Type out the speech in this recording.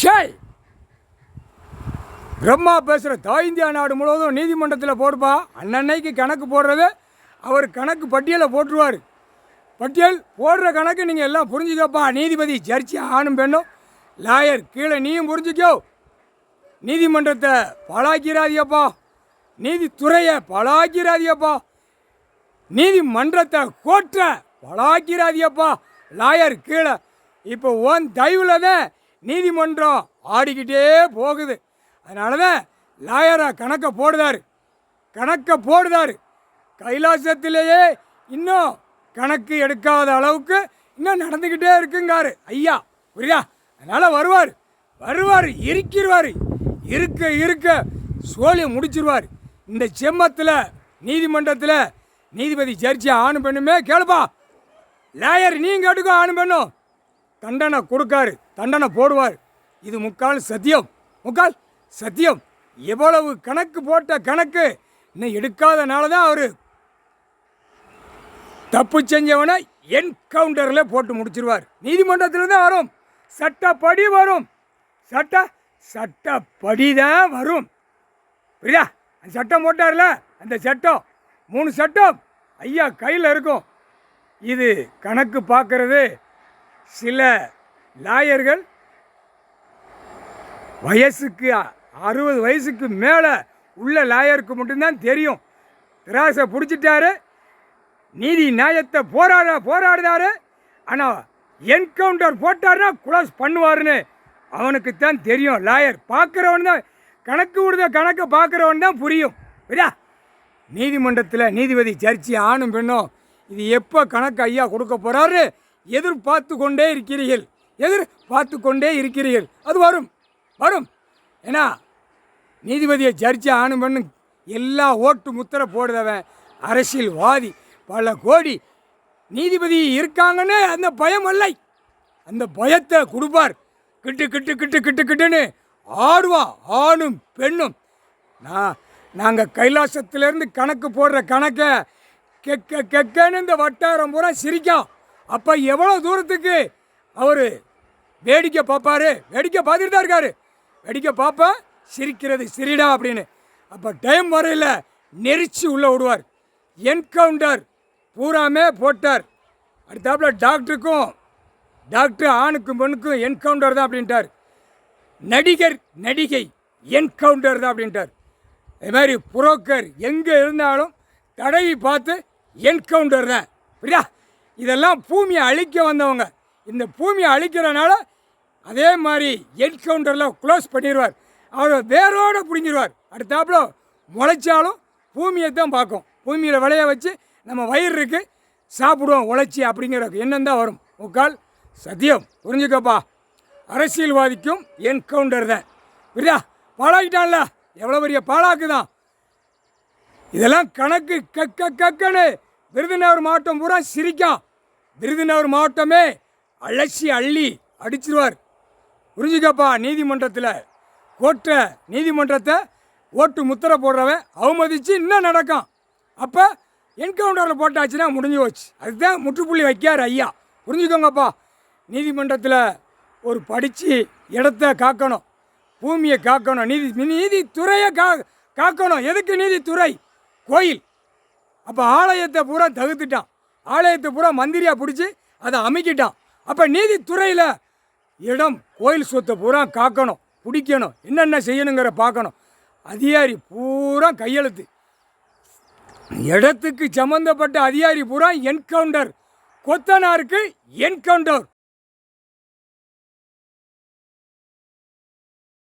ஷாய் பிரம்மா பேசுகிற இந்தியா நாடு முழுவதும் நீதிமன்றத்தில் போடுப்பா. அன்னன்னைக்கு கணக்கு போடுறது அவர் கணக்கு பட்டியலை போட்டுருவார். பட்டியல் போடுற கணக்கு நீங்கள் எல்லாம் புரிஞ்சுக்கப்பா. நீதிபதி ஜட்ஜி ஆணும் பெண்ணும் லாயர் கீழே நீயும் புரிஞ்சுக்கோ. நீதிமன்றத்தை பழாக்கிறாதியப்பா, நீதித்துறையை பழாக்கிறாதியப்பா, நீதிமன்றத்தை கோட்டை பழாக்கிறாதியப்பா. லாயர் கீழே இப்போ ஓன் தயவில் தான் நீதிமன்றம் ஆடிக்கிட்டே போகுது. அதனால தான் லாயராக கணக்கை போடுதார். கைலாசத்திலேயே இன்னும் கணக்கு எடுக்காத அளவுக்கு இன்னும் நடந்துக்கிட்டே இருக்குங்காரு ஐயா, புரியுதா? அதனால் வருவார் இருக்க சோழியை முடிச்சிருவார். இந்த செம்மத்தில் நீதிமன்றத்தில் நீதிபதி ஜட்ஜி ஆணும் பெண்ணுமே கேளுப்பா. லாயர் நீங்க கேட்டுக்கோ, ஆணும் பெண்ணும் தண்டனை கொடுக்காரு, தண்டனை போடுவார். இது முக்கால் சத்தியம். எவ்வளவு கணக்கு போட்ட கணக்கு இன்னும் எடுக்காதனால தான் அவர் தப்பு செஞ்சவனை என்கவுண்டரில் போட்டு முடிச்சிருவார். நீதிமன்றத்தில் தான் வரும், சட்டப்படி வரும், சட்டப்படி தான் வரும். புரியுதா? அந்த சட்டம் போட்டார்ல, அந்த சட்டம் 3 சட்டம் ஐயா கையில் இருக்கும். இது கணக்கு பார்க்கறது சில லாயர்கள் வயசுக்கு 60 வயசுக்கு மேலே உள்ள லாயருக்கு மட்டும்தான் தெரியும். திராசை பிடிச்சிட்டாரு, நீதி நியாயத்தை போராடுதாரு. ஆனால் என்கவுண்டர் போட்டார்னா குளோஸ் பண்ணுவாருன்னு அவனுக்குத்தான் தெரியும். லாயர் பார்க்குறவன் தான் கணக்கை பார்க்குறவன் தான் புரியும். புரியா? நீதிமன்றத்தில் நீதிபதி ஜட்ஜி ஆணும் பெண்ணும் இது எப்போ கணக்கு ஐயா கொடுக்க போகிறாரு எதிர்பார்த்து கொண்டே இருக்கிறீர்கள். அது வரும். ஏன்னா நீதிபதியை ஜட்ஜி ஆணும் பெண்ணும் எல்லா ஓட்டு முத்திரை போடுதவன் அரசியல்வாதி. பல கோடி நீதிபதி இருக்காங்கன்னு அந்த பயம் இல்லை, அந்த பயத்தை கொடுப்பார். கிட்டுன்னு ஆடுவான் ஆணும் பெண்ணும். நாங்கள் கைலாசத்திலேருந்து கணக்கு போடுற கணக்கை கெக்கன்னு இந்த வட்டாரம் பூரா சிரிக்கும். அப்போ எவ்வளோ தூரத்துக்கு அவர் வேடிக்கை பார்ப்பார். வேடிக்கை பார்த்துட்டு தான் இருக்காரு. வேடிக்கை பார்ப்பேன், சிரிக்கிறது சிரிடா அப்படின்னு. அப்போ டைம் வரையில் நெரிச்சு உள்ளே விடுவார். என்கவுண்டர் பூராமே போட்டார். அடுத்தாப்புல டாக்டர் ஆணுக்கும் பெண்ணுக்கும் என்கவுண்டர் தான் அப்படின்ட்டார். நடிகை என்கவுண்டர் தான் அப்படின்ட்டார். இது மாதிரி புரோக்கர் எங்கே இருந்தாலும் தடவி பார்த்து என்கவுண்டர் தான். புரியா? இதெல்லாம் பூமியை அழிக்க வந்தவங்க. இந்த பூமியை அழிக்கிறனால அதே மாதிரி என்கவுண்டரில் க்ளோஸ் பண்ணிடுவார். அவரை வேரோடு பிடிங்கிடுவார். அடுத்தாப்புல முளைச்சாலும் பூமியை தான் பார்க்கும். பூமியில் விளைய வச்சு நம்ம வயிறு இருக்கு சாப்பிடுவோம் உழைச்சி அப்படிங்கிற எண்ணம் தான் வரும். முக்கால் சத்தியம். புரிஞ்சுக்கப்பா. அரசியல்வாதிக்கும் என்கவுண்டர் தான். புரியா? பாழாக்கிட்டான்ல, எவ்வளோ பெரிய பாழாக்கு தான். இதெல்லாம் கணக்கு கக்கன்னு விருதுநகர் மாவட்டம் பூரா சிரிக்கும். விருதுநகர் மாவட்டமே அள்ளி அடிச்சிருவார். புரிஞ்சுக்கப்பா. நீதிமன்றத்தை ஓட்டு முத்திரை போடுறவன் அவமதித்து இன்னும் நடக்கும். அப்போ என்கவுண்டரில் போட்டாச்சுன்னா முடிஞ்சு போச்சு. அதுதான் முற்றுப்புள்ளி வைக்கார் ஐயா. புரிஞ்சுக்கோங்கப்பா. நீதிமன்றத்தில் ஒரு படித்து இடத்த காக்கணும், பூமியை காக்கணும், நீதித்துறையை காக்கணும். எதுக்கு நீதித்துறை? கோயில். அப்போ ஆலயத்தை பூரா தகுத்துட்டான். ஆலயத்தை பூரா மந்திரியாக பிடிச்சி அதை அமைக்கிட்டான். அப்போ நீதித்துறையில் இடம் கோயில் சொத்தை பூரா காக்கணும், பிடிக்கணும், என்னென்ன செய்யணுங்கிற பார்க்கணும். அதிகாரி பூரா கையெழுத்து. இடத்துக்கு சம்மந்தப்பட்ட அதிகாரி பூரா என்கவுண்டர். கொத்தனாருக்கு என்கவுண்டர்.